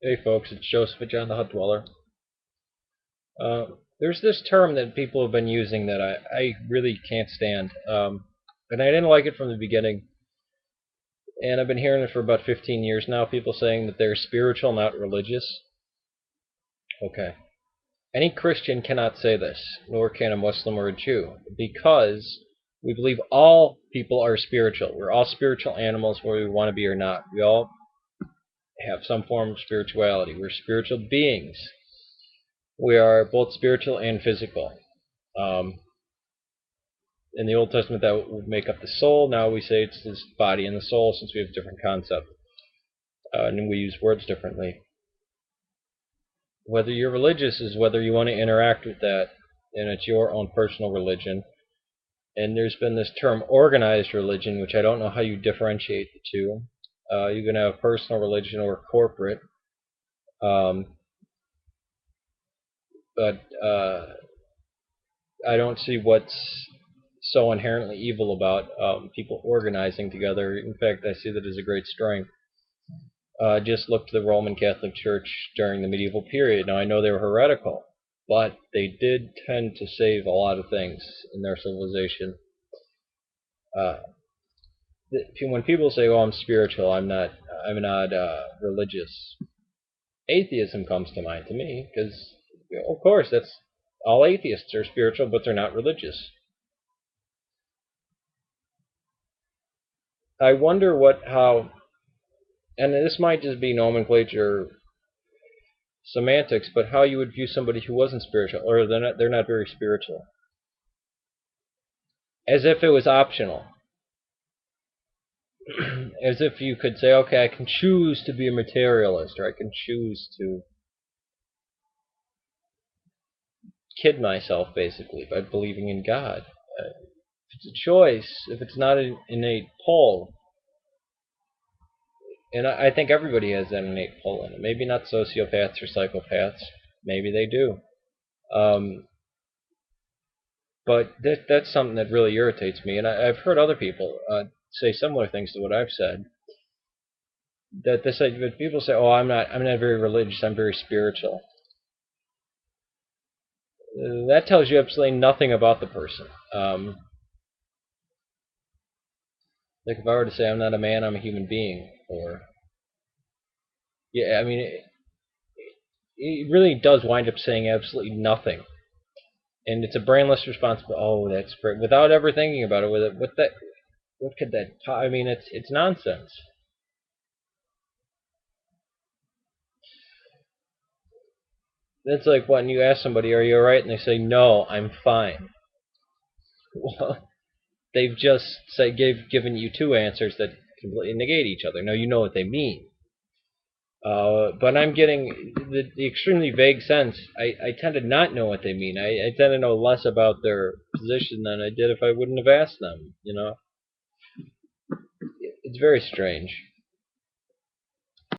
Hey folks, it's Joseph at JohnTheHutDweller. There's this term that people have been using that I really can't stand. And I didn't like it from the beginning. And I've been hearing it for about 15 years now, people saying that they're spiritual, not religious. Okay. Any Christian cannot say this, nor can a Muslim or a Jew, because we believe all people are spiritual. We're all spiritual animals, whether we want to be or not. We all have some form of spirituality. We're spiritual beings. We are both spiritual and physical. Um, in the Old Testament, that would make up the soul. Now we say it's this body and the soul, since we have a different concept. And we use words differently. Whether you're religious is whether you want to interact with that, and it's your own personal religion. And there's been this term organized religion, which I don't know how you differentiate the two. You can have personal religion or corporate. But I don't see what's so inherently evil about people organizing together. In fact, I see that as a great strength. Just look to the Roman Catholic Church during the medieval period. Now, I know they were heretical, but they did tend to save a lot of things in their civilization. When people say, "Oh, I'm spiritual," I'm not religious. Atheism comes to mind to me because, of course, that's all atheists are spiritual, but they're not religious. I wonder how, and this might just be nomenclature semantics, but how you would view somebody who wasn't spiritual, or they're not very spiritual, as if it was optional. As if you could say, okay, I can choose to be a materialist, or I can choose to kid myself, basically, by believing in God. If it's a choice, if it's not an innate pull, and I think everybody has that innate pull in it. Maybe not sociopaths or psychopaths. Maybe they do. But that's something that really irritates me. And I've heard other people say similar things to what I've said. That people say, "Oh, I'm not very religious. I'm very spiritual." That tells you absolutely nothing about the person. Like if I were to say, "I'm not a man. I'm a human being," or yeah, I mean, it really does wind up saying absolutely nothing. And it's a brainless response. Oh, that's great, without ever thinking about it. What could that? I mean, it's nonsense. It's like when you ask somebody, "Are you alright?" and they say, "No, I'm fine." Well, they've just given you two answers that completely negate each other. Now you know what they mean. But I'm getting the extremely vague sense. I tend to not know what they mean. I tend to know less about their position than I did if I wouldn't have asked them. It's very strange.